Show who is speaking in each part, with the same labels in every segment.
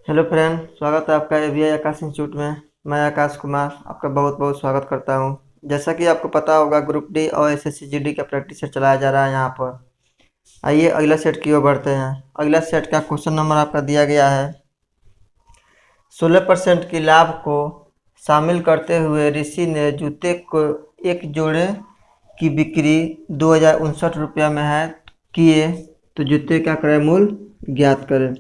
Speaker 1: Hello friend, स्वागत है आपका एवीआई आकाश इंस्टीट्यूट में। मैं आकाश कुमार आपका बहुत बहुत स्वागत करता हूं। जैसा कि आपको पता होगा, ग्रुप डी और एसएससी जीडी का प्रैक्टिस सेट चलाया जा रहा है यहाँ पर। आइए अगला सेट की ओर बढ़ते हैं। अगला सेट का क्वेश्चन नंबर आपका दिया गया है। 16% की लाभ को शामिल करते हुए ऋषि ने जूते को एक जोड़े की बिक्री 2059 रुपया में है किए, तो जूते का क्रय मूल्य ज्ञात करें।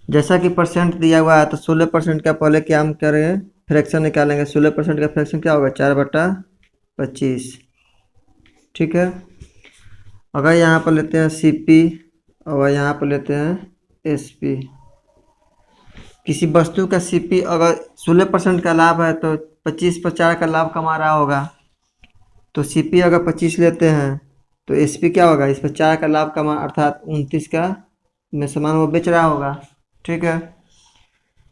Speaker 1: जैसा कि परसेंट दिया हुआ है तो 16% का पहले क्या हम करेंगे, फ्रैक्शन निकालेंगे। 16% का फ्रैक्शन क्या होगा, 4/25। ठीक है। अगर यहाँ पर लेते हैं सीपी और यहाँ पर लेते हैं एसपी। किसी वस्तु का सीपी अगर 16% का लाभ है तो 25 पर 4 का लाभ कमा रहा होगा। तो सीपी अगर 25 लेते हैं तो एसपी क्या होगा, इस पर 4 का लाभ कमा अर्थात 29 का में सामान वो बेच रहा होगा। ठीक है।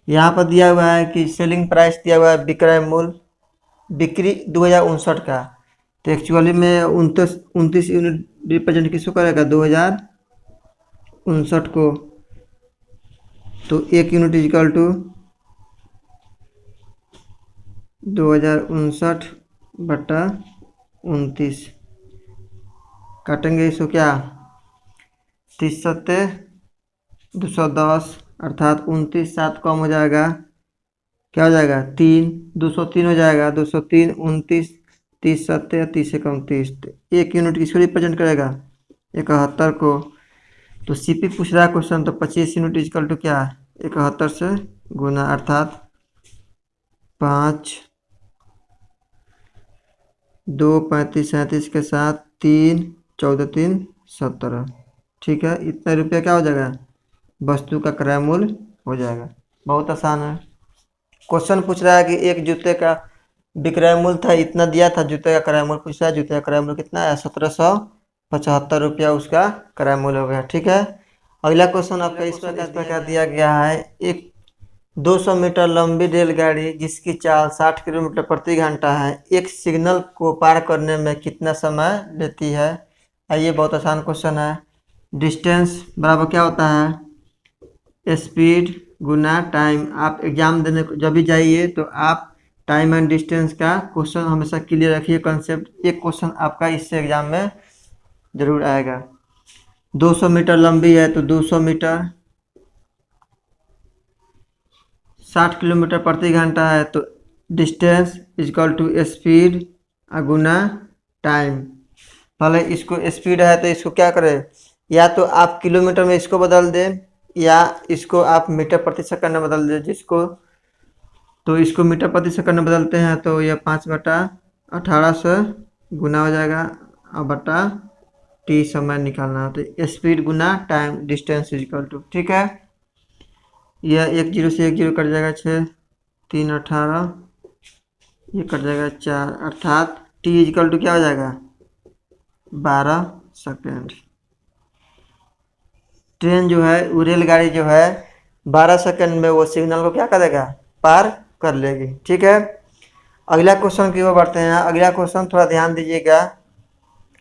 Speaker 1: यहाँ पर दिया हुआ है कि सेलिंग प्राइस दिया हुआ है, विक्रय मूल्य बिक्री 2059 का। तो एक्चुअली में 29 यूनिट रिप्रेजेंट किसको करेगा, 2059 को। तो 1 यूनिट इक्वल टू 2059/29। काटेंगे इसको क्या, 30 सत्ते 210 अर्थात 29, 7 कम हो जाएगा, क्या हो जाएगा 3, 203 हो जाएगा। 203 29 30 सत्ते 30 से कम 30। 1 यूनिट किसको रिप्रेजेंट करेगा, 71 को। तो सीपी पूछ रहा है क्वेश्चन, तो 25 यूनिट इक्वल टू क्या है, 71 से गुना अर्थात 5 2 35 37 के साथ 3 14 3 17। ठीक है। इतना रुपया क्या हो जाएगा, वस्तु का क्रय मूल्य हो जाएगा। बहुत आसान है। क्वेश्चन पूछ रहा है कि एक जूते का विक्रय मूल्य था, इतना दिया था। जूते का क्रय मूल्य पूछ रहा है, जूते का क्रय मूल्य कितना है, 1775 रुपया उसका क्रय मूल्य हो गया। ठीक है। अगला क्वेश्चन आपका इस प्रकार दिया गया है। एक 200 मीटर लंबी रेलगाड़ी जिसकी चाल 60 किलोमीटर प्रति घंटा है, एक सिग्नल को पार करने में कितना समय लेती है। आइए, बहुत आसान क्वेश्चन है। डिस्टेंस बराबर क्या होता है, स्पीड गुना टाइम। आप एग्जाम देने को जब भी जाइए तो आप टाइम एंड डिस्टेंस का क्वेश्चन हमेशा क्लियर रखिए, कंसेप्ट। एक क्वेश्चन आपका इससे एग्जाम में जरूर आएगा। 200 मीटर लंबी है तो 200 मीटर, 60 किलोमीटर प्रति घंटा है तो डिस्टेंस इक्वल टू स्पीड गुना टाइम। पहले इसको स्पीड है तो इसको क्या करें, या तो आप किलोमीटर में इसको बदल दें या इसको आप मीटर प्रति सेकंड में बदल दें। जिसको तो इसको मीटर प्रति सेकंड में बदलते हैं तो यह 5/18 से गुना हो जाएगा और बटा टी समय निकालना है। तो स्पीड गुना टाइम डिस्टेंस इक्वल टू, ठीक है। यह 1 0 से 1 0 कट जाएगा, 6 3 18, ये कट जाएगा 4 अर्थात टी इक्वल टू क्या हो जाएगा, 12 सेकेंड। ट्रेन जो है, वो रेलगाड़ी जो है 12 सेकंड में वो सिग्नल को क्या करेगा, पार कर लेगी। ठीक है। अगला क्वेश्चन की ओर बढ़ते हैं। अगला क्वेश्चन थोड़ा ध्यान दीजिएगा,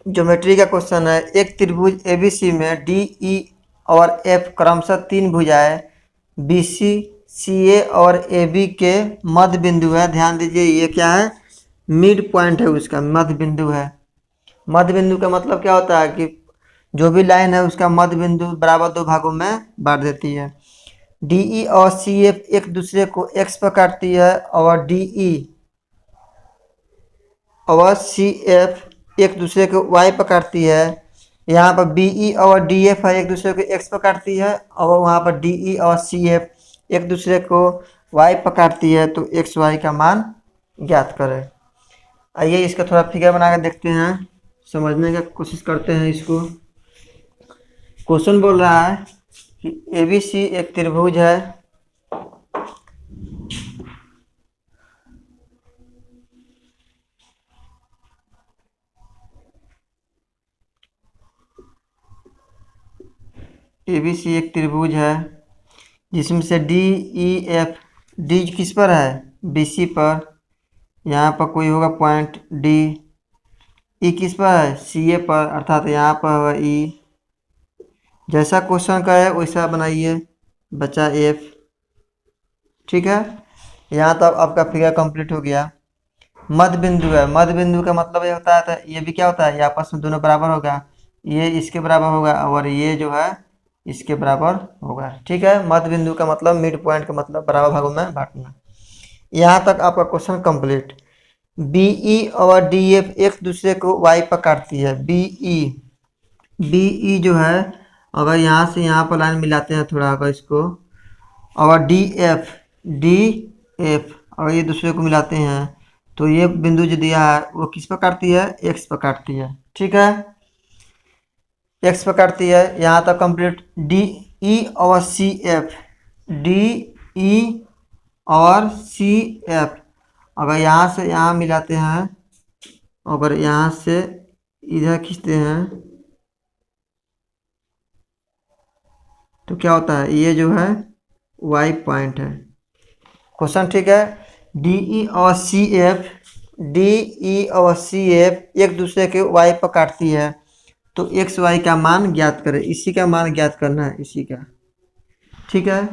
Speaker 1: ज्योमेट्री का क्वेश्चन है। एक त्रिभुज एबीसी में डी ई और एफ क्रमशः 3 भुजाएं बीसी सीए और एबी के मध्य बिंदु है। ध्यान दीजिए, ये क्या है, मिड पॉइंट है, उसका मध्य बिंदु है। मध्य बिंदु का मतलब क्या होता है कि जो भी लाइन है उसका मध्य बिंदु बराबर 2 भागों में बांट देती है। डीई और सीएफ एक दूसरे को एक्स पर काटती है और डीई और सीएफ एक दूसरे को वाई पर काटती है। यहाँ पर बीई और डीएफ है, एक दूसरे को एक्स पर काटती है, और वहाँ पर डीई और सीएफ एक दूसरे को वाई पर काटती है। तो एक्स वाई का मान ज्ञात करें। आइए इसका थोड़ा फिगर बना कर देखते हैं, समझने का कोशिश करते हैं इसको। क्वेश्चन बोल रहा है कि एबीसी एक त्रिभुज है। एबीसी एक त्रिभुज है जिसमें से डी ई एफ, डी किस पर है, बीसी पर। यहाँ पर कोई होगा पॉइंट डी। ई किस पर है, सी ए पर, अर्थात यहाँ पर होगा ई। जैसा क्वेश्चन का है वैसा बनाइए। बचा एफ, ठीक है, यहाँ तक आपका फिगर कंप्लीट हो गया। मध्य बिंदु है, मध्य बिंदु का मतलब ये होता है, तो ये भी क्या होता है, ये आपस में दोनों बराबर होगा, ये इसके बराबर होगा और ये जो है इसके बराबर होगा। ठीक है, मध्य बिंदु का मतलब मिड पॉइंट का मतलब बराबर भागों में बांटना। यहाँ तक आपका क्वेश्चन कंप्लीट। बीई और डीएफ एक दूसरे को वाई पर काटती है। बीई जो है, अगर यहाँ से यहाँ पर लाइन मिलाते हैं थोड़ा, अगर इसको, और डी एफ अगर ये दूसरे को मिलाते हैं तो ये बिंदु जो दिया है वो किस पर काटती है, एक्स पर काटती है। ठीक है, एक्स पर काटती है। यहाँ तक कंप्लीट। डी ई और सी एफ, डी ई और सी एफ अगर यहाँ से यहाँ मिलाते हैं, अगर यहाँ से इधर खींचते हैं तो क्या होता है, ये जो है वाई पॉइंट है। क्वेश्चन ठीक है। डी और सी एफ एक दूसरे के वाई पर काटती है, तो एक्स वाई का मान ज्ञात करें। इसी का मान ज्ञात करना है, इसी का। ठीक है,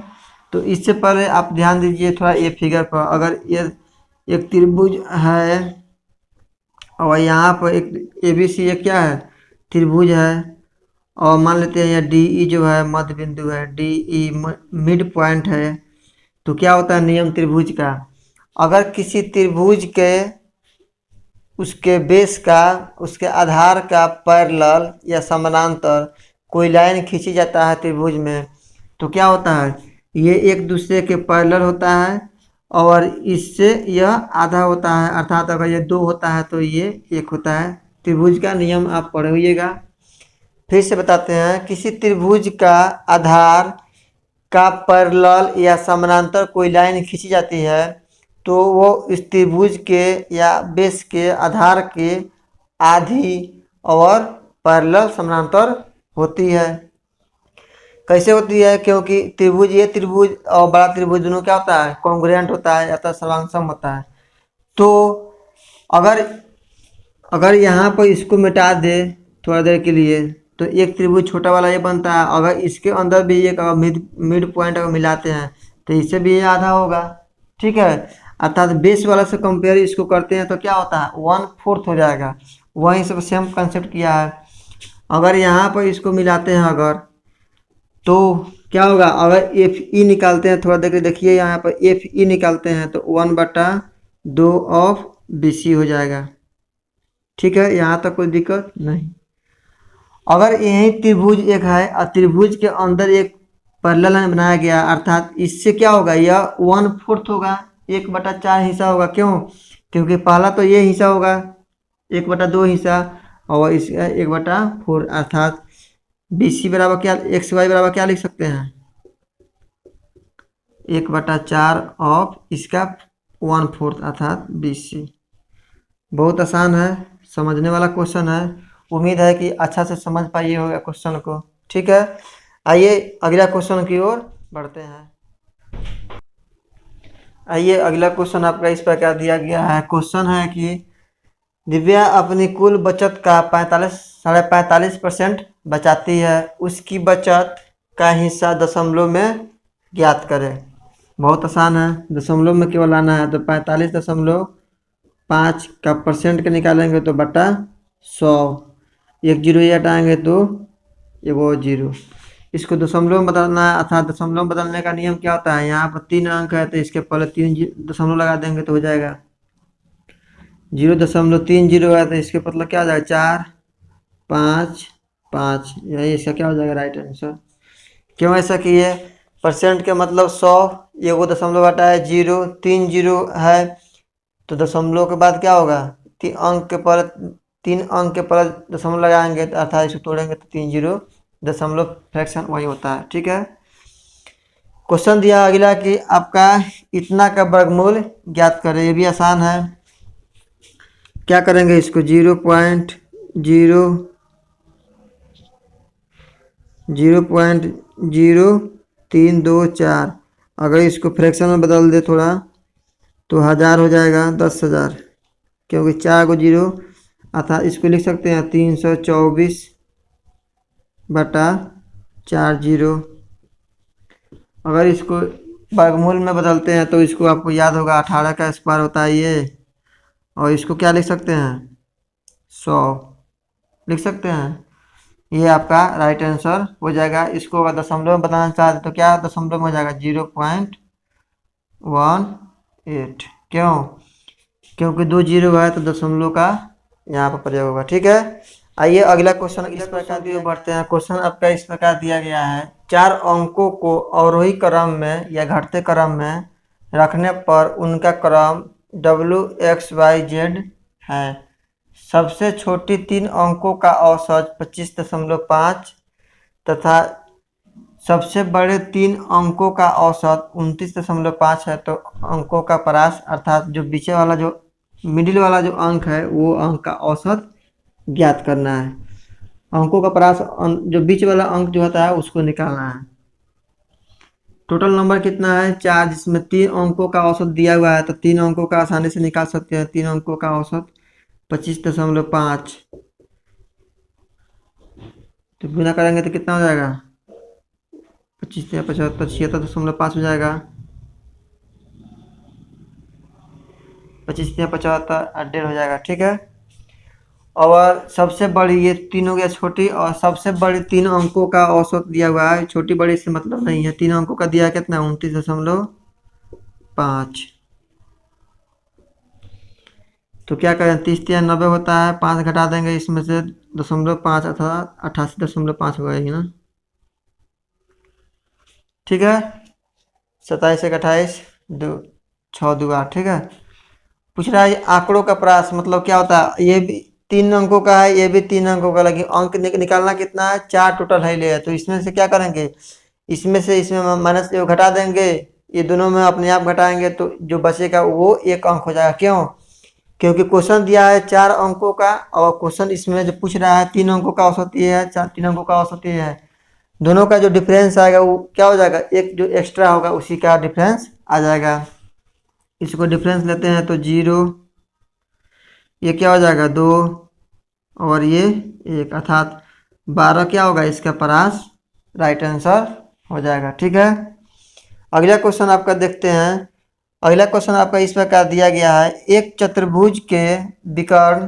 Speaker 1: तो इससे पहले आप ध्यान दीजिए थोड़ा ये फिगर पर। अगर ये एक त्रिभुज है और यहाँ पर एक ABC एक क्या है, त्रिभुज है, और मान लेते हैं यह DE जो है मध्य बिंदु है, DE मिड पॉइंट है, तो क्या होता है नियम त्रिभुज का, अगर किसी त्रिभुज के उसके बेस का, उसके आधार का पैरेलल या समानांतर कोई लाइन खींची जाता है त्रिभुज में, तो क्या होता है, ये एक दूसरे के पैरेलल होता है और इससे यह आधा होता है, अर्थात अगर ये 2 होता है तो ये 1 होता है। त्रिभुज का नियम आप पढ़े होइएगा। फिर से बताते हैं, किसी त्रिभुज का आधार का पैरेलल या समानांतर कोई लाइन खींची जाती है तो वो इस त्रिभुज के या बेस के आधार के आधी और पैरेलल समानांतर होती है। कैसे होती है, क्योंकि त्रिभुज, ये त्रिभुज और बड़ा त्रिभुज दोनों क्या होता है, कॉन्ग्रुएंट होता है, अतः सर्वांग होता है। तो अगर यहाँ पर इसको मिटा दे थोड़ा देर के लिए तो एक त्रिभुज छोटा वाला ये बनता है। अगर इसके अंदर भी एक मिड पॉइंट अगर मिलाते हैं तो इससे भी ये आधा होगा। ठीक है, अर्थात बेस वाला से कंपेयर इसको करते हैं तो क्या होता है, 1/4 हो जाएगा। वहीं सब सेम कंसेप्ट किया है। अगर यहाँ पर इसको मिलाते हैं अगर, तो क्या होगा, अगर FE निकालते हैं, थोड़ा देर देखिए यहाँ पर FE निकालते हैं तो 1/2 ऑफ BC हो जाएगा। ठीक है, यहाँ तक कोई दिक्कत नहीं। अगर यही त्रिभुज एक है और त्रिभुज के अंदर एक पैरेलल लाइन बनाया गया, अर्थात इससे क्या होगा, यह 1/4 होगा, 1/4 हिस्सा होगा। क्यों, क्योंकि पहला तो ये हिस्सा होगा 1/2 हिस्सा, और इसका 1/4, अर्थात BC बराबर क्या, XY बराबर क्या लिख सकते हैं, 1/4 ऑफ इसका 1/4 अर्थात BC। बहुत आसान है, समझने वाला क्वेश्चन है। उम्मीद है कि अच्छा से समझ पाइए होगा क्वेश्चन को। ठीक है, आइए अगला क्वेश्चन की ओर बढ़ते हैं। आइए अगला क्वेश्चन आपका इस प्रकार दिया गया है। क्वेश्चन है कि दिव्या अपनी कुल बचत का 45.5% बचाती है, उसकी बचत का हिस्सा दशमलव में ज्ञात करें। बहुत आसान है, दशमलव में केवल आना है। तो 45.5 का परसेंट के निकालेंगे तो बटा 100, एक जीरो ये हटाएंगे तो ये वो 0। इसको दशमलव में बदलना है, अर्थात दशमलव बदलने का नियम क्या होता है, यहाँ पर 3 अंक है तो इसके पहले 3 दशमलव लगा देंगे तो हो जाएगा 0.30 है, तो इसके मतलब क्या हो जाएगा 4 5 5, यही इसका क्या हो जाएगा राइट आंसर। क्यों ऐसा किए, परसेंट के मतलब 100, ये वो दशमलव हटा है 0, 3 0 है तो दशमलव के बाद क्या होगा, 3 अंक के पर दशमलव लगाएंगे, अर्थात इसको तोड़ेंगे तो 3 0 दशमलव फ्रैक्शन वही होता है। ठीक है, क्वेश्चन दिया अगला कि आपका इतना का वर्गमूल ज्ञात करें। ये भी आसान है। क्या करेंगे, इसको 0.0324, अगर इसको फ्रैक्शन में बदल दे थोड़ा तो 1000 हो जाएगा, 10,000, क्योंकि 4 को 0, अर्थात इसको लिख सकते हैं 324/40। अगर इसको वर्गमूल में बदलते हैं तो इसको आपको याद होगा 18 का स्क्वायर होता है ये, और इसको क्या लिख सकते हैं 100 लिख सकते हैं। ये आपका राइट आंसर हो जाएगा। इसको अगर दशमलव में बताना चाहते तो क्या दशमलव में हो जाएगा 0.18। क्यों? क्योंकि 2 जीरो है तो दशमलव का यहाँ पर प्रयोग होगा। ठीक है, आइए अगला क्वेश्चन इस प्रकार दिए बढ़ते हैं। क्वेश्चन आपका इस प्रकार दिया गया है, 4 अंकों को अवरोही क्रम में या घटते क्रम में रखने पर उनका क्रम WXYZ है। सबसे छोटी 3 अंकों का औसत 25.5 तथा सबसे बड़े 3 अंकों का औसत 29.5 है। तो अंकों का परास अर्थात जो बीचे वाला जो मिडिल वाला जो अंक है वो अंक का औसत ज्ञात करना है। अंकों का परास जो बीच वाला अंक जो होता है उसको निकालना है। टोटल नंबर कितना है 4, जिसमें 3 अंकों का औसत दिया हुआ है तो 3 अंकों का आसानी से निकाल सकते हैं। 3 अंकों का औसत 25.5 तो गुना करेंगे तो कितना हो जाएगा 25 या 75 76.5 हो जाएगा। 25 या 75 1.5 हो जाएगा। ठीक है, और सबसे बड़ी ये 3 हो गया छोटी, और सबसे बड़ी 3 अंकों का औसत दिया हुआ है। छोटी बड़ी से मतलब नहीं है, 3 अंकों का दिया है कितना 29.5। तो क्या करें 30 या 90 होता है, 5 घटा देंगे इसमें से 0.5 अर्थात 88.5 हो जाएगी ना। ठीक है, 27 एक 28 2 6 2 8। ठीक है, पूछ रहा है आंकड़ों का प्रास मतलब क्या होता है। ये भी 3 अंकों का है, ये भी 3 अंकों का, लेकिन अंक निकालना कितना है 4 टोटल है ले है। तो इसमें से क्या करेंगे, इसमें से इसमें माइनस घटा देंगे, ये दोनों में अपने आप घटाएंगे तो जो बचेगा वो 1 अंक हो जाएगा। क्यों? क्योंकि क्वेश्चन दिया है 4 अंकों का, और क्वेश्चन इसमें जो पूछ रहा है 3 अंकों का औसत ये है, 3 अंकों का औसत ये है। दोनों का जो डिफरेंस आएगा वो क्या हो जाएगा, एक जो एक्स्ट्रा होगा उसी का डिफरेंस आ जाएगा। इसको डिफरेंस लेते हैं तो 0, ये क्या हो जाएगा 2, और ये 1 अर्थात 12 क्या होगा इसका परास राइट आंसर हो जाएगा। ठीक है, अगला क्वेश्चन आपका देखते हैं। अगला क्वेश्चन आपका इस प्रकार दिया गया है, एक चतुर्भुज के विकर्ण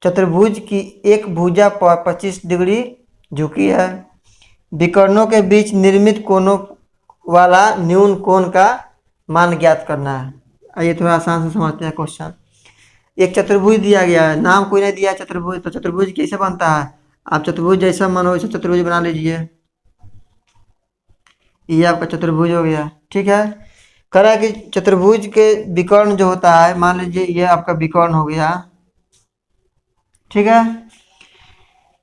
Speaker 1: चतुर्भुज की एक भुजा पर 25 डिग्री झुकी है। विकर्णों के बीच निर्मित कोनों वाला न्यून कोण का मान ज्ञात करना है। आइए थोड़ा आसान से समझते हैं क्वेश्चन। एक चतुर्भुज दिया गया है, नाम कोई नहीं दिया चतुर्भुज, तो चतुर्भुज कैसे बनता है, आप चतुर्भुज जैसा मन हो वैसा चतुर्भुज बना लीजिए। ये आपका चतुर्भुज हो गया। ठीक है, कह रहा है कि चतुर्भुज के विकर्ण जो होता है, मान लीजिए ये आपका विकर्ण हो गया। ठीक है,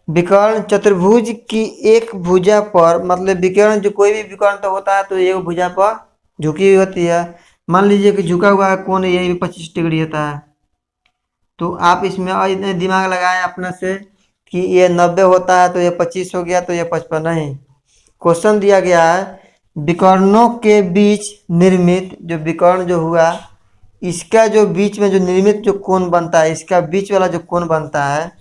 Speaker 1: विकर्ण चतुर्भुज की एक भुजा पर, मतलब विकर्ण जो कोई भी विकर्ण तो होता है तो एक भुजा पर झुकी हुई होती है। मान लीजिए कि झुका हुआ है कोण ये भी 25 डिग्री होता है। तो आप इसमें इतने दिमाग लगाएं अपने से कि ये 90 होता है तो ये 25 हो गया तो ये 55 नहीं। क्वेश्चन दिया गया है विकर्णों के बीच निर्मित जो विकर्ण जो हुआ, इसका जो बीच में जो निर्मित जो कोण बनता है, इसका बीच वाला जो कोण बनता है,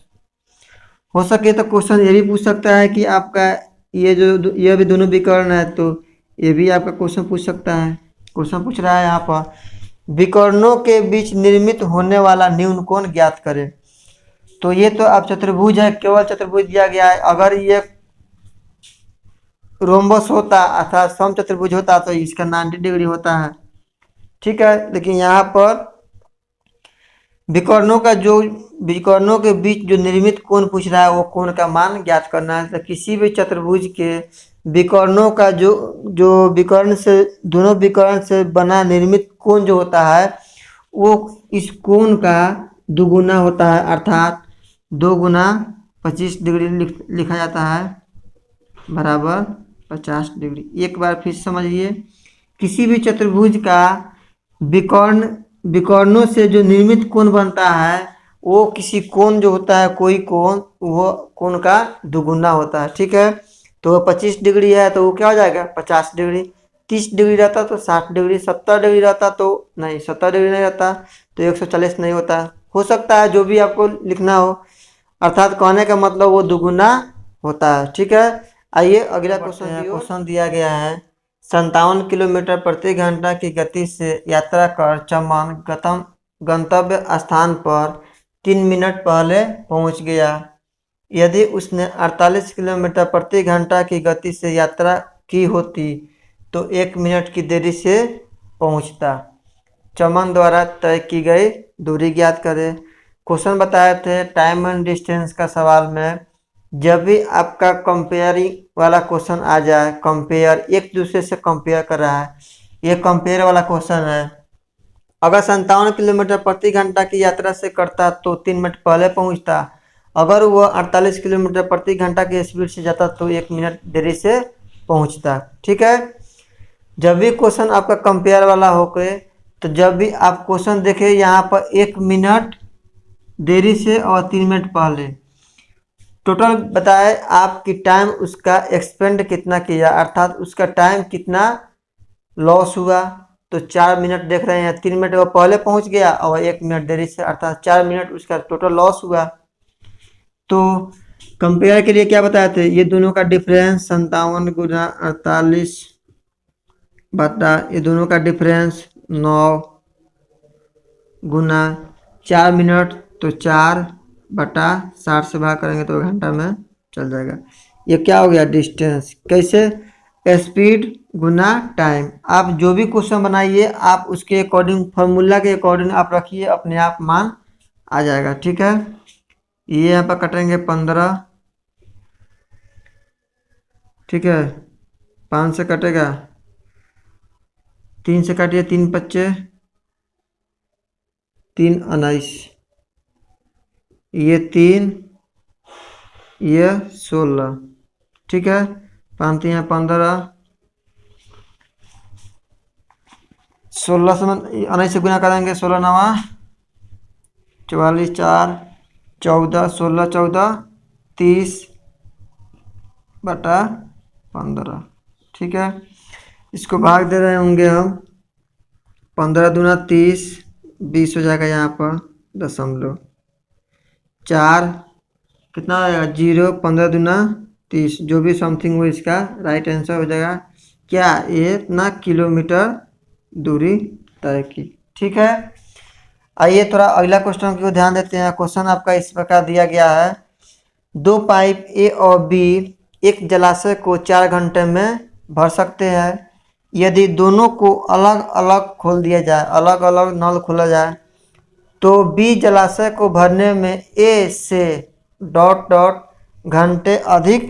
Speaker 1: हो सके तो क्वेश्चन ये भी पूछ सकता है कि आपका ये जो ये भी दोनों विकर्ण है तो ये भी आपका क्वेश्चन पूछ सकता है। क्वेश्चन पूछ रहा है यहाँ पर विकर्णों के बीच निर्मित होने वाला न्यून कोण ज्ञात करें। तो ये तो अब चतुर्भुज है, केवल चतुर्भुज दिया गया है। अगर ये रोम्बस होता अर्थात सम चतुर्भुज होता तो इसका 90 डिग्री होता है। ठीक है, लेकिन यहाँ पर विकर्णों के बीच जो निर्मित कोण पूछ रहा है वो कोण का मान ज्ञात करना है। तो किसी भी चतुर्भुज के विकर्णों का जो विकर्ण से दोनों विकर्ण से बना निर्मित कोण जो होता है वो इस कोण का दुगुना होता है, अर्थात 2 गुना 25 डिग्री लिखा जाता है बराबर 50 डिग्री। एक बार फिर समझिए, किसी भी चतुर्भुज का विकर्णों से जो निर्मित कोण बनता है वो किसी कोण जो होता है कोई कोण, वो कोण का दुगुना होता है। ठीक है, तो 25 डिग्री है तो वो क्या हो जाएगा 50 डिग्री। 30 डिग्री रहता तो 60 डिग्री, 70 डिग्री रहता तो नहीं, 70 डिग्री नहीं रहता तो 140 नहीं होता। हो सकता है जो भी आपको लिखना हो, अर्थात कहने का मतलब वो दुगुना होता है। ठीक है, आइए अगला क्वेश्चन दिया गया है, 57 किलोमीटर प्रति घंटा की गति से यात्रा कर चमन गंतव्य स्थान पर 3 मिनट पहले पहुंच गया। यदि उसने 48 किलोमीटर प्रति घंटा की गति से यात्रा की होती तो 1 मिनट की देरी से पहुंचता। चमन द्वारा तय की गई दूरी ज्ञात करें। क्वेश्चन बताए थे टाइम एंड डिस्टेंस का सवाल में, जब भी आपका कंपेयरिंग वाला क्वेश्चन आ जाए, कंपेयर एक दूसरे से कंपेयर कर रहा है, ये कंपेयर वाला क्वेश्चन है। अगर 57 किलोमीटर प्रति घंटा की यात्रा से करता तो 3 मिनट पहले पहुंचता। अगर वह 48 किलोमीटर प्रति घंटा की स्पीड से जाता तो 1 मिनट देरी से पहुंचता। ठीक है, जब भी क्वेश्चन आपका कंपेयर वाला हो गए तो जब भी आप क्वेश्चन देखें यहाँ पर 1 मिनट देरी से और 3 मिनट पहले, टोटल बताए आपकी टाइम उसका एक्सपेंड कितना किया, अर्थात उसका टाइम कितना लॉस हुआ। तो 4 मिनट देख रहे हैं, 3 मिनट वो पहले पहुंच गया और 1 मिनट देरी से, अर्थात 4 मिनट उसका टोटल लॉस हुआ। तो कंपेयर के लिए क्या बताए थे, ये दोनों का डिफरेंस 57 गुना 48 बटा ये दोनों का डिफरेंस 9 गुना 4 मिनट, तो 4 बटा 60 से भाग करेंगे तो घंटा में चल जाएगा। ये क्या हो गया डिस्टेंस। कैसे, स्पीड गुना टाइम। आप जो भी क्वेश्चन बनाइए आप उसके अकॉर्डिंग फार्मूला के अकॉर्डिंग आप रखिए, अपने आप मान आ जाएगा। ठीक है, ये यहाँ पर कटेंगे 15, ठीक है, 5 से कटेगा, 3 से काटिए, 3 बच्चे 3 19, ये 3 ये 16, ठीक है, 5 3 15, 16 से 19 से गुना करेंगे, 16 9 44 4 14 16 14 30 बटा 15। ठीक है, इसको भाग दे रहे होंगे हम, 15 दूना 30, 20 हो जाएगा यहाँ पर दशमलव 4, कितना आएगा 0, 15 दूना 30, जो भी समथिंग हो इसका राइट आंसर हो जाएगा। क्या, ये इतना किलोमीटर दूरी तय की। ठीक है, आइए थोड़ा अगला क्वेश्चन को ध्यान देते हैं। क्वेश्चन आपका इस प्रकार दिया गया है, 2 पाइप ए और बी एक जलाशय को 4 घंटे में भर सकते हैं। यदि दोनों को अलग अलग खोल दिया जाए, अलग अलग नल खोला जाए, तो बी जलाशय को भरने में ए से ... घंटे अधिक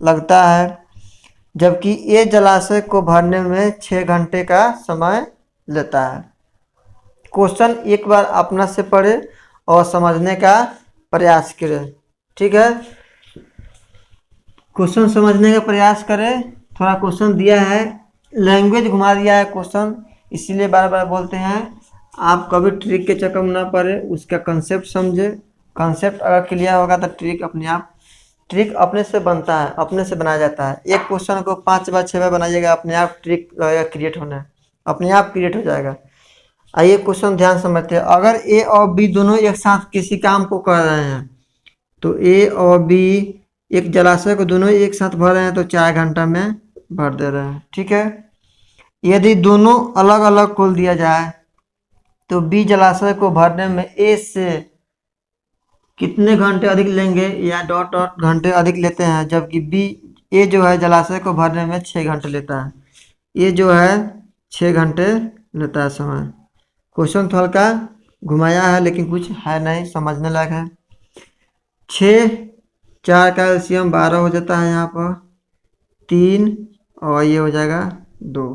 Speaker 1: लगता है, जबकि ए जलाशय को भरने में 6 घंटे का समय लेता है। क्वेश्चन एक बार अपना से पढ़े और समझने का प्रयास करें। ठीक है, क्वेश्चन समझने का प्रयास करें। थोड़ा क्वेश्चन दिया है, लैंग्वेज घुमा दिया है क्वेश्चन, इसीलिए बार बार बोलते हैं आप कभी ट्रिक के चक्कर में ना पड़े, उसका कंसेप्ट समझे। कंसेप्ट अगर क्लियर होगा तो ट्रिक अपने आप, ट्रिक अपने से बनता है, अपने से बनाया जाता है। एक क्वेश्चन को 5 बार 6 बार बनाइएगा, अपने आप ट्रिक क्रिएट होना है, अपने आप क्रिएट हो जाएगा। आइए क्वेश्चन ध्यान समझते हैं। अगर ए और बी दोनों एक साथ किसी काम को कर रहे हैं, तो ए और बी एक जलाशय को दोनों एक साथ भर रहे हैं तो 4 घंटा में भर दे रहे हैं। ठीक है, यदि दोनों अलग अलग खोल दिया जाए तो बी जलाशय को भरने में ए से कितने घंटे अधिक लेंगे, या ... घंटे अधिक लेते हैं, जबकि बी ए जो है जलाशय को भरने में 6 घंटे लेता है। ये जो है 6 घंटे लेता है समय। क्वेश्चन थोड़ा का घुमाया है लेकिन कुछ है नहीं, समझने लायक है। 6 4 का एलसीएम 12 हो जाता है यहाँ पर, 3 और ये हो जाएगा 2।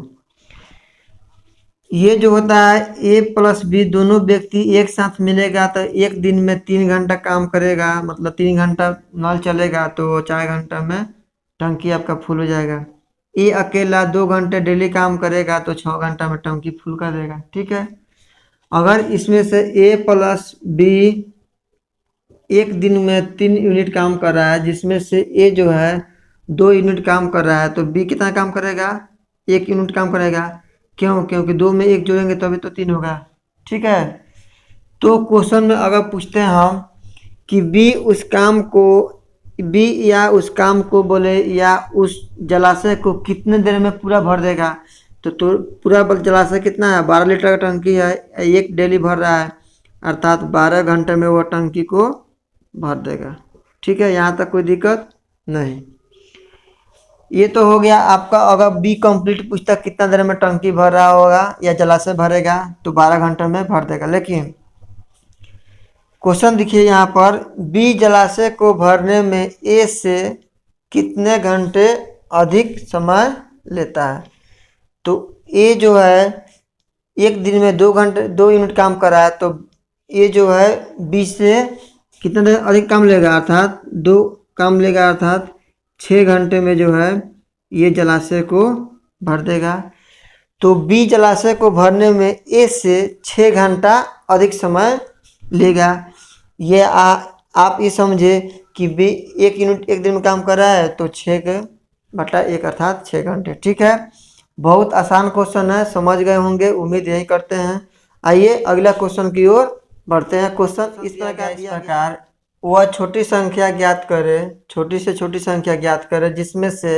Speaker 1: ये जो होता है ए प्लस बी दोनों व्यक्ति एक साथ मिलेगा तो एक दिन में 3 घंटा काम करेगा, मतलब 3 घंटा नल चलेगा तो 4 घंटा में टंकी आपका फुल हो जाएगा। ए अकेला 2 घंटे डेली काम करेगा तो 6 घंटा में टंकी फुल कर देगा। ठीक है, अगर इसमें से ए प्लस बी एक दिन में 3 यूनिट काम कर रहा है, जिसमें से ए जो है 2 यूनिट काम कर रहा है, तो बी कितना काम करेगा, 1 यूनिट काम करेगा। क्यों, क्योंकि 2 में 1 जोड़ेंगे तभी तो 3 होगा। ठीक है, तो क्वेश्चन में अगर पूछते हैं हम कि बी या उस काम को बोले या उस जलाशय को कितने देर में पूरा भर देगा, तो पूरा जलाशय कितना है, 12 लीटर का टंकी है, एक डेली भर रहा है, अर्थात 12 घंटे में वो टंकी को भर देगा। ठीक है, यहाँ तक कोई दिक्कत नहीं। ये तो हो गया आपका। अगर बी कंप्लीट पूछता कितना देर में टंकी भर रहा होगा या जलाशय भरेगा, तो 12 घंटे में भर देगा। लेकिन क्वेश्चन देखिए यहाँ पर, बी जलाशय को भरने में ए से कितने घंटे अधिक समय लेता है। तो ए जो है एक दिन में 2 यूनिट काम कर रहा है, तो ए जो है बी से कितना देर अधिक काम लेगा, अर्थात 2 काम लेगा, अर्थात 6 घंटे में जो है ये जलाशय को भर देगा। तो बी जलाशय को भरने में ए से 6 घंटा अधिक समय लेगा। ये आप ये समझे कि बी 1 यूनिट एक दिन में काम कर रहा है, तो 6/1 अर्थात 6 घंटे। ठीक है, बहुत आसान क्वेश्चन है, समझ गए होंगे, उम्मीद यही करते हैं। आइए अगला क्वेश्चन की ओर बढ़ते हैं। क्वेश्चन इस प्रकार वह छोटी संख्या ज्ञात करे, छोटी से छोटी संख्या ज्ञात करे जिसमें से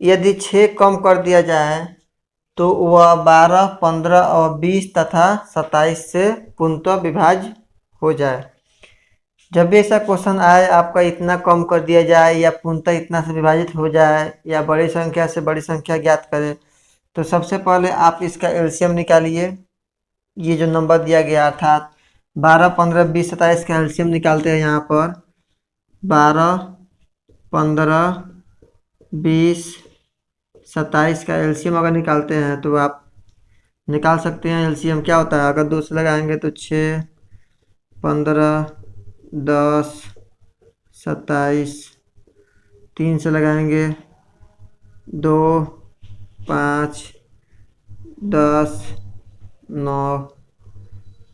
Speaker 1: यदि 6 कम कर दिया जाए तो वह 12, 15 और 20 तथा 27 से पूर्णतः विभाज्य हो जाए। जब भी ऐसा क्वेश्चन आए, आपका इतना कम कर दिया जाए या पूर्णतः इतना से विभाजित हो जाए या बड़ी संख्या से बड़ी संख्या ज्ञात करें, तो सबसे पहले आप इसका एलसीएम निकालिए। ये जो नंबर दिया गया अर्थात 12, 15, 20, 27 का एलसीएम निकालते हैं। यहाँ पर 12, 15, 20, 27 का एलसीएम अगर निकालते हैं तो आप निकाल सकते हैं। एलसीएम क्या होता है, अगर 2 से लगाएंगे तो 6, 15, 10, 27, 3 से लगाएंगे 2, 5, 10, 9,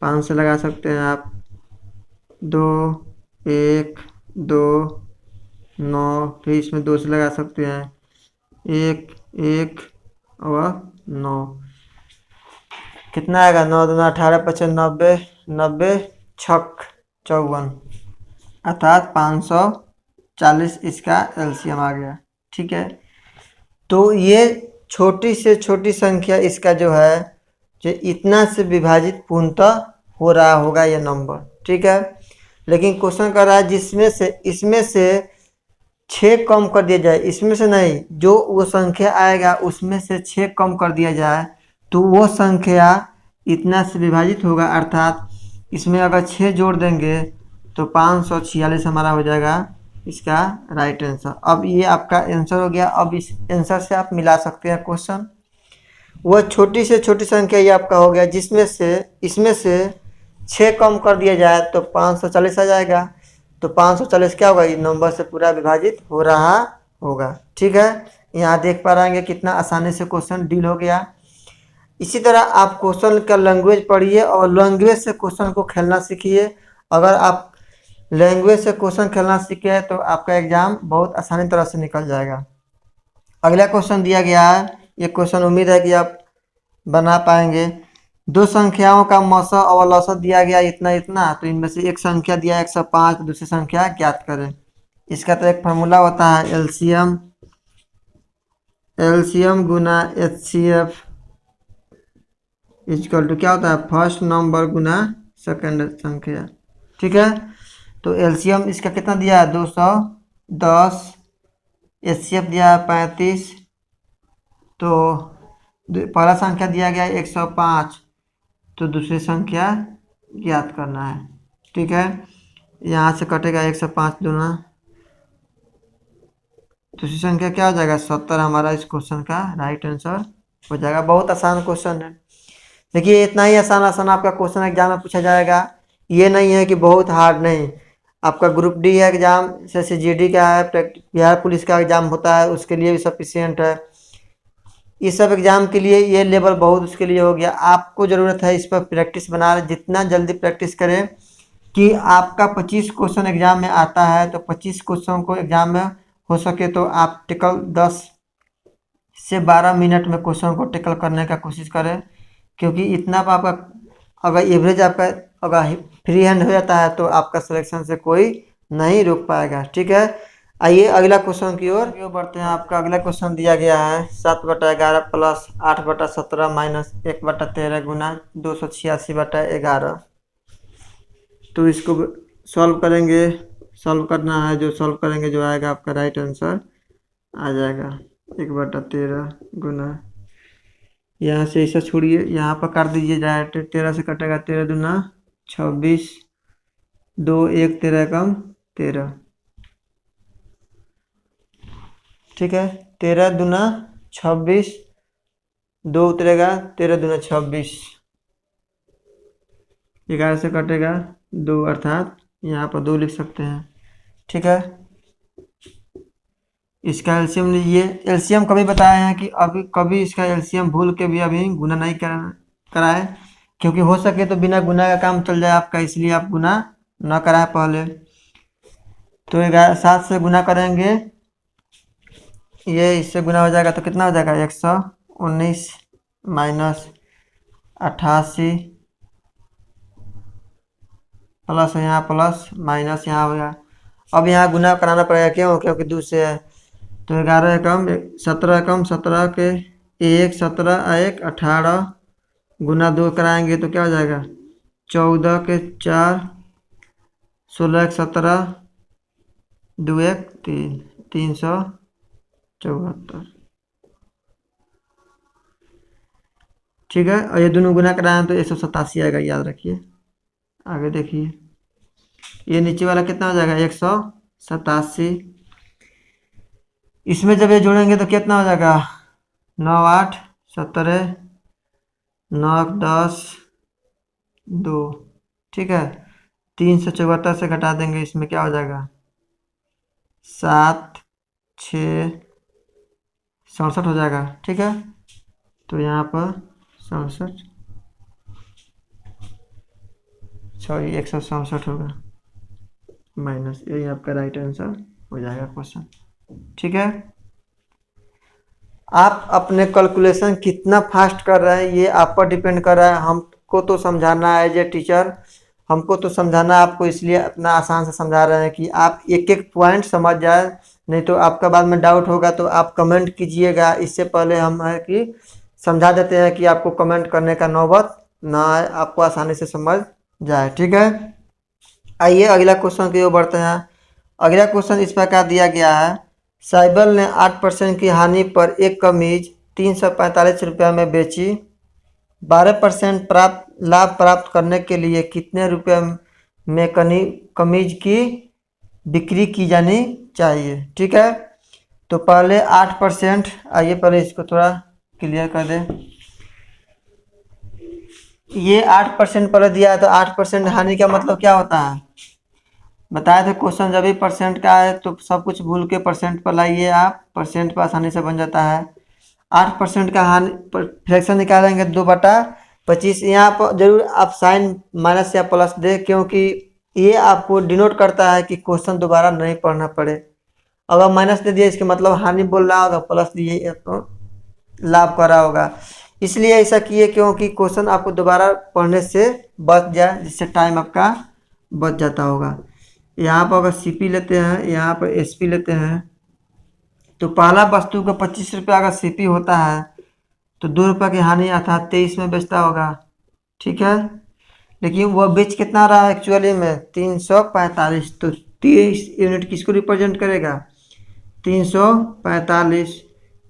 Speaker 1: 5 से लगा सकते हैं आप 2, 1, 2, 9, फिर इसमें 2 से लगा सकते हैं 1, 1 और 9। कितना आएगा, 9 दूना 18, 25, 90, 90 छक 54 अर्थात 540 इसका एलसीएम आ गया। ठीक है, तो ये छोटी से छोटी संख्या इसका जो है, जो इतना से विभाजित पूर्णतः हो रहा होगा ये नंबर। ठीक है, लेकिन क्वेश्चन कर रहा है जिसमें से इसमें से 6 कम कर दिया जाए, इसमें से नहीं, जो वो संख्या आएगा उसमें से 6 कम कर दिया जाए तो वो संख्या इतना से विभाजित होगा, अर्थात इसमें अगर 6 जोड़ देंगे तो 546 हमारा हो जाएगा इसका राइट आंसर। अब ये आपका आंसर हो गया। अब इस आंसर से आप मिला सकते हैं क्वेश्चन। वह छोटी से छोटी संख्या ये आपका हो गया जिसमें से इसमें से 6 कम कर दिया जाए तो 540 आ जाएगा। तो 540 क्या होगा, ये नंबर से पूरा विभाजित हो रहा होगा। ठीक है, यहाँ देख पा रहेंगे कितना आसानी से क्वेश्चन डील हो गया। इसी तरह आप क्वेश्चन का लैंग्वेज पढ़िए और लैंग्वेज से क्वेश्चन को खेलना सीखिए। अगर आप लैंग्वेज से क्वेश्चन खेलना सीखे तो आपका एग्जाम बहुत आसानी तरह से निकल जाएगा। अगला क्वेश्चन दिया गया है, ये क्वेश्चन उम्मीद है कि आप बना पाएंगे। 2 संख्याओं का मौसा और लौसत दिया गया इतना इतना, तो इनमें से एक संख्या दिया है 105, दूसरी संख्या ज्ञात करें। इसका तो एक फार्मूला होता है एलसीएम गुना एचसीएफ इक्वल टू क्या होता है, फर्स्ट नंबर गुना सेकंड संख्या। ठीक है, तो एलसीएम इसका कितना दिया है 210, एचसीएफ दिया है 35, तो पहला संख्या दिया गया है 105, तो दूसरी संख्या ज्ञात करना है। ठीक है, यहाँ से कटेगा 105 दूना, दूसरी संख्या क्या हो जाएगा 70, हमारा इस क्वेश्चन का राइट आंसर हो जाएगा। बहुत आसान क्वेश्चन है। देखिए इतना ही आसान आपका क्वेश्चन एग्जाम में पूछा जाएगा। ये नहीं है कि बहुत हार्ड नहीं। आपका ग्रुप डी है एग्जाम, जैसे जीडी का है, बिहार पुलिस का एग्जाम होता है, उसके लिए भी सफिशियंट है। इस सब एग्जाम के लिए ये लेवल बहुत उसके लिए हो गया। आपको ज़रूरत है इस पर प्रैक्टिस बना रहे, जितना जल्दी प्रैक्टिस करें कि आपका 25 क्वेश्चन एग्जाम में आता है, तो 25 क्वेश्चन को एग्जाम में हो सके तो आप टिकल 10 से 12 मिनट में क्वेश्चन को टिकल करने का कोशिश करें, क्योंकि इतना आपका अगर एवरेज आपका अगर फ्री हैंड हो जाता है तो आपका सिलेक्शन से कोई नहीं रोक पाएगा। ठीक है, आइए अगला क्वेश्चन की ओर बढ़ते हैं। आपका अगला क्वेश्चन दिया गया है 7/11 प्लस 8/17 माइनस 1/13 गुना 286/11। तो इसको सॉल्व करेंगे। सॉल्व करना है, जो सॉल्व करेंगे जो आएगा आपका राइट आंसर आ जाएगा 1/13 गुना, यहाँ से इसे छोड़िए, यहाँ पर काट दीजिए डायरेक्ट। 13 से कटेगा 13 दूना 26, 2 1 13 कम 13, ठीक है। 13 दूना 26, 2 उतरेगा 13 दूना 26, 11 से कटेगा 2 अर्थात यहाँ पर 2 लिख सकते हैं, ठीक है। इसका एलसीएम लीजिए। एलसीएम कभी बताया है कि अभी कभी इसका एलसीएम भूल के भी अभी गुना नहीं कराए, क्योंकि हो सके तो बिना गुना का काम चल जाए आपका, इसलिए आप गुना न कराए पहले। तो 7 से गुना करेंगे, ये इससे गुना हो जाएगा तो कितना हो जाएगा 119 माइनस 88 प्लस यहाँ प्लस माइनस यहाँ हो गया। अब यहाँ गुना कराना पड़ेगा, क्यों? क्योंकि 2 से है। तो 11 एकम 17 एकम 17 के 1 17 1 18 गुना 2 कराएंगे तो क्या हो जाएगा 14 के 4 16 1 17 2 1 3 374, ठीक है। और ये दोनों गुना कराएं तो 187 आएगा, याद रखिए। आगे देखिए, ये नीचे वाला कितना हो जाएगा 187। इसमें जब ये जोड़ेंगे तो कितना हो जाएगा 9 8 17 9 10 2, ठीक है। 374 से घटा देंगे, इसमें क्या हो जाएगा 7 6 67 हो जाएगा, ठीक है। तो यहाँ पर 67 सॉरी 167 होगा माइनस, यही आपका राइट आंसर हो जाएगा क्वेश्चन, ठीक है। आप अपने कैलकुलेशन कितना फास्ट कर रहे हैं ये आप पर डिपेंड कर रहा है। हमको तो समझाना है, एज ए टीचर हमको तो समझाना है आपको, इसलिए अपना आसान से समझा रहे हैं कि आप एक एक पॉइंट समझ जाए। नहीं तो आपका बाद में डाउट होगा तो आप कमेंट कीजिएगा। इससे पहले हम है कि समझा देते हैं कि आपको कमेंट करने का नौबत ना आए, आपको आसानी से समझ जाए, ठीक है। आइए अगला क्वेश्चन की ओर बढ़ते हैं। अगला क्वेश्चन इस प्रकार दिया गया है, साइबल ने 8% की हानि पर एक कमीज 345 रुपये में बेची। 12% लाभ प्राप्त करने के लिए कितने रुपए में कमीज की बिक्री की जानी चाहिए, ठीक है। तो पहले 8%, आइए पहले इसको थोड़ा क्लियर कर दें। ये 8% पहले दिया है, तो 8% हानि का मतलब क्या होता है बताए थे। क्वेश्चन जब भी परसेंट का है तो सब कुछ भूल के परसेंट पर लाइए, आप परसेंट पर आसानी से बन जाता है। 8% का हानि फ्रैक्शन निकालेंगे 2/25। यहाँ पर जरूर आप साइन माइनस या प्लस दे, क्योंकि ये आपको डिनोट करता है कि क्वेश्चन दोबारा नहीं पढ़ना पड़े। अगर माइनस दे दिया इसके मतलब हानि बोल रहा होगा, प्लस दिए तो लाभ कर रहा होगा। इसलिए ऐसा किए क्योंकि क्वेश्चन आपको दोबारा पढ़ने से बच जाए, जिससे टाइम आपका बच जाता होगा। यहाँ पर अगर सीपी लेते हैं, यहाँ पर एसपी लेते हैं, तो पहला वस्तु का 25 रुपये अगर सीपी होता है तो 2 रुपये की हानि अर्थात 23 में बेचता होगा, ठीक है। लेकिन वह बेच कितना रहा है एक्चुअली में 345। तो 23 यूनिट किसको रिप्रेजेंट करेगा 345।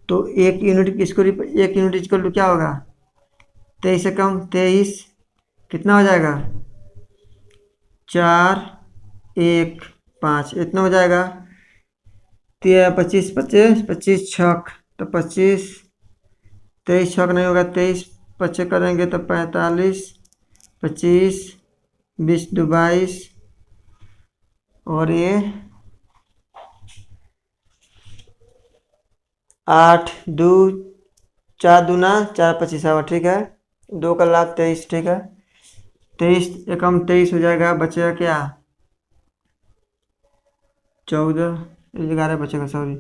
Speaker 1: तो 1 यूनिट किसको 1 यूनिट इक्वल टू क्या होगा 23 से कम 23, कितना हो जाएगा 4 1 5, इतना हो जाएगा। 25 25 25 छक, तो 25 23 छक नहीं होगा, 23 पचे करेंगे तो 45, 25 20 2 22, और ये 8 2 4 दूना 4 25 आवा, ठीक है। 2 का लाभ 23, ठीक है। 23 एकम 23 हो जाएगा, बचेगा क्या 14, 11 बचेगा सॉरी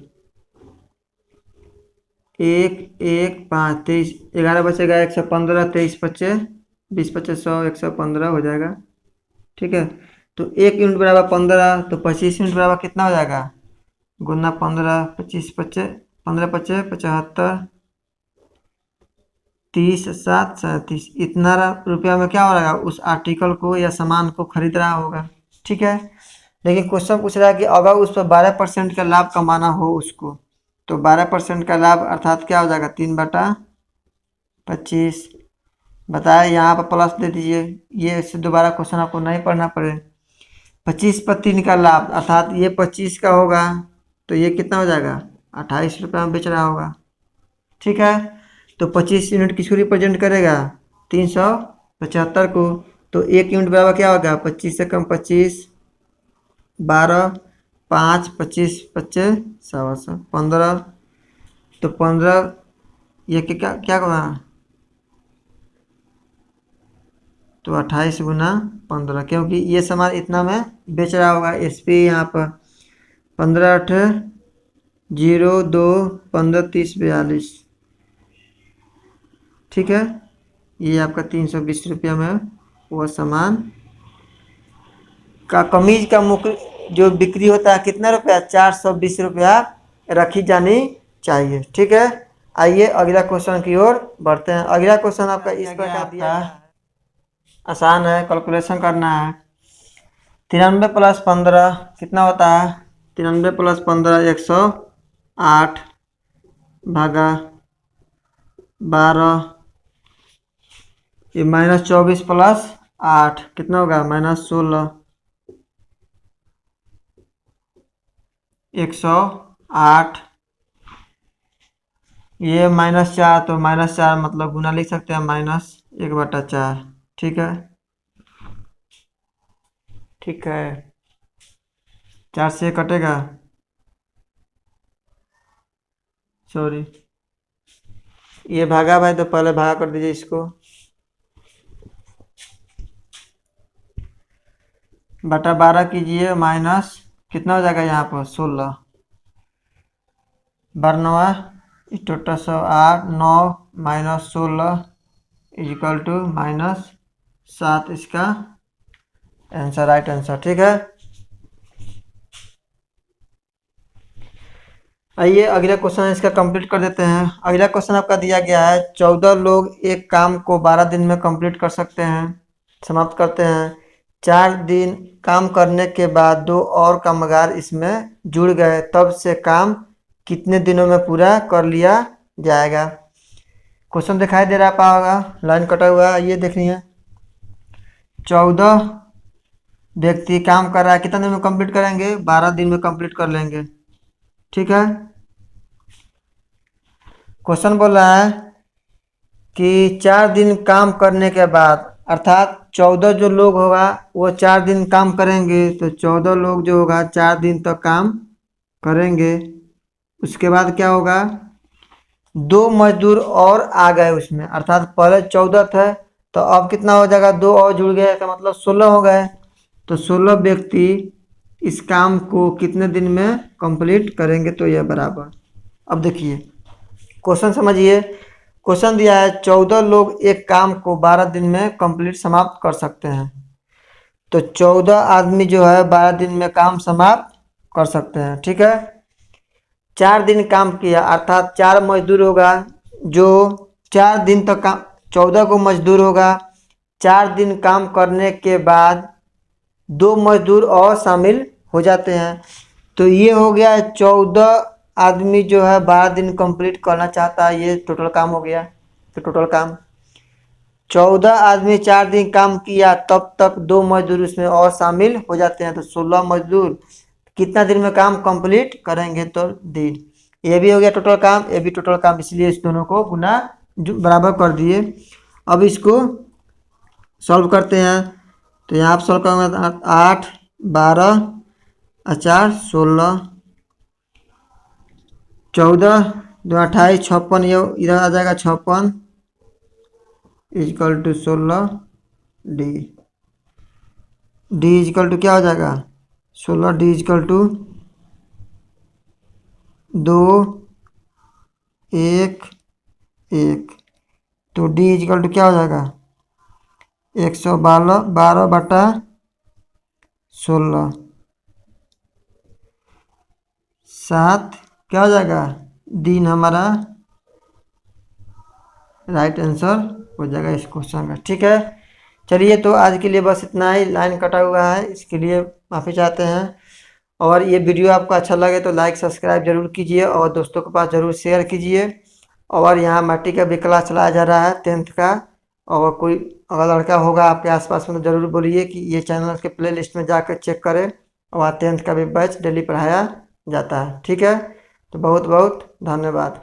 Speaker 1: 1 1 5 23, 11 बचेगा 115, 23 बचे 20 बचे 100, 115 हो जाएगा, ठीक है। तो 1 यूनिट बराबर 15, तो 25 यूनिट बराबर कितना हो जाएगा गुना 15, 25 पच्चे 15 पच्चे 75, 30 7 37, इतना रुपया में क्या हो रहा है, उस आर्टिकल को या सामान को खरीद रहा होगा। ठीक है, लेकिन क्वेश्चन पूछ रहा है कि अगर उस पर 12% का लाभ कमाना हो उसको, तो 12% का लाभ अर्थात क्या हो जाएगा, 3/25। बताया, यहाँ पर प्लस दे दीजिए, ये इससे दोबारा क्वेश्चन आपको नहीं पढ़ना पड़े। 25/3 का लाभ अर्थात ये 25 का होगा, तो ये कितना हो जाएगा, 28 रुपये में बेच रहा होगा। ठीक है, तो 25 यूनिट किसको रिप्रेजेंट करेगा, 375 को। तो 1 यूनिट बराबर क्या होगा, 25 से कम 25, 12, 5, 25 पच्चे 100, 15, तो 15, ये क्या क्या होगा, तो 28 गुना 15, क्योंकि ये सामान इतना में बेच रहा होगा। एस पी यहाँ पर 15 8 0 2 15 30 42। ठीक है, ये आपका 320 रुपया में वह सामान का कमीज का मुख्य जो बिक्री होता है कितना रुपया, 420 रुपया रखी जानी चाहिए। ठीक है, आइए अगला क्वेश्चन की ओर बढ़ते हैं। अगला क्वेश्चन आपका इस प्रकार दिया है, आसान है, कैलकुलेशन करना है। 93 + 15 कितना होता है, 93 + 15 108 भागा 12, ये -24 + 8 कितना होगा, -16, 108, ये -4, तो -4 मतलब गुना लिख सकते हैं, -1/4। ठीक है, ठीक है, 4 से कटेगा, सॉरी, ये भागा भाई, तो पहले भागा कर दीजिए इसको, बटा 12 कीजिए, माइनस कितना हो जाएगा यहाँ पर 16, 12 टोटल 108, 9 -16 इक्वल टू -7, इसका आंसर, राइट आंसर। ठीक है, आइए अगला क्वेश्चन इसका कंप्लीट कर देते हैं। अगला क्वेश्चन आपका दिया गया है, 14 लोग एक काम को 12 दिन में कंप्लीट कर सकते हैं, समाप्त करते हैं। 4 दिन काम करने के बाद 2 और कामगार इसमें जुड़ गए, तब से काम कितने दिनों में पूरा कर लिया जाएगा। क्वेश्चन दिखाई दे रहा पाएगा, लाइन कटा हुआ है, ये देख लीजिए। 14 व्यक्ति काम कर रहा है, कितने दिन में कंप्लीट करेंगे, 12 दिन में कंप्लीट कर लेंगे। ठीक है, क्वेश्चन बोल रहा है कि 4 दिन काम करने के बाद, अर्थात 14 जो लोग होगा वो 4 दिन काम करेंगे, तो 14 लोग जो होगा 4 दिन तक काम करेंगे। उसके बाद क्या होगा, 2 मजदूर और आ गए उसमें, अर्थात पहले 14 थे, तो अब कितना हो जाएगा, 2 और जुड़ गए, तो मतलब 16 हो गए। तो 16 व्यक्ति इस काम को कितने दिन में कंप्लीट करेंगे, तो यह बराबर। अब देखिए क्वेश्चन समझिए, क्वेश्चन दिया है 14 लोग एक काम को 12 दिन में कंप्लीट समाप्त कर सकते हैं, तो 14 आदमी जो है 12 दिन में काम समाप्त कर सकते हैं। ठीक है, 4 दिन काम किया, अर्थात 4 मजदूर होगा जो 4 दिन तक काम, 14 को मजदूर होगा, 4 दिन काम करने के बाद 2 मजदूर और शामिल हो जाते हैं, तो ये हो गया 14 आदमी जो है 12 दिन कंप्लीट करना चाहता है, ये टोटल काम हो गया। तो टोटल काम 14 आदमी 4 दिन काम किया, तब तक 2 मजदूर उसमें और शामिल हो जाते हैं, तो 16 मजदूर कितना दिन में काम कंप्लीट करेंगे, तो दिन। ये भी हो गया टोटल काम, ये भी टोटल काम, इसलिए इस दोनों को गुना बराबर कर दिए। अब इसको सॉल्व करते हैं, तो यहाँ आप सॉल्व करेंगे 8 12 4 16, 14 2 28 56, ये इधर आ जाएगा 56 equal to 16 D. D equal to क्या हो जाएगा, 16 डी इक्वल टू 2 1 1, तो डी इक्वल टू क्या हो जाएगा, 112/16, 7 क्या हो जाएगा, दिन हमारा राइट आंसर हो जाएगा इस क्वेश्चन का। ठीक है, चलिए तो आज के लिए बस इतना ही। लाइन कटा हुआ है, इसके लिए माफ़ी चाहते हैं। और ये वीडियो आपको अच्छा लगे तो लाइक सब्सक्राइब जरूर कीजिए और दोस्तों के पास ज़रूर शेयर कीजिए। और यहाँ मैट्रिक का भी क्लास चलाया जा रहा है 10th का, और कोई अगर लड़का होगा आपके आसपास में तो ज़रूर बोलिए कि ये चैनल के प्ले लिस्ट में जाकर चेक करें। और वहाँ 10th का भी बैच डेली पढ़ाया जाता है। ठीक है, तो बहुत बहुत धन्यवाद।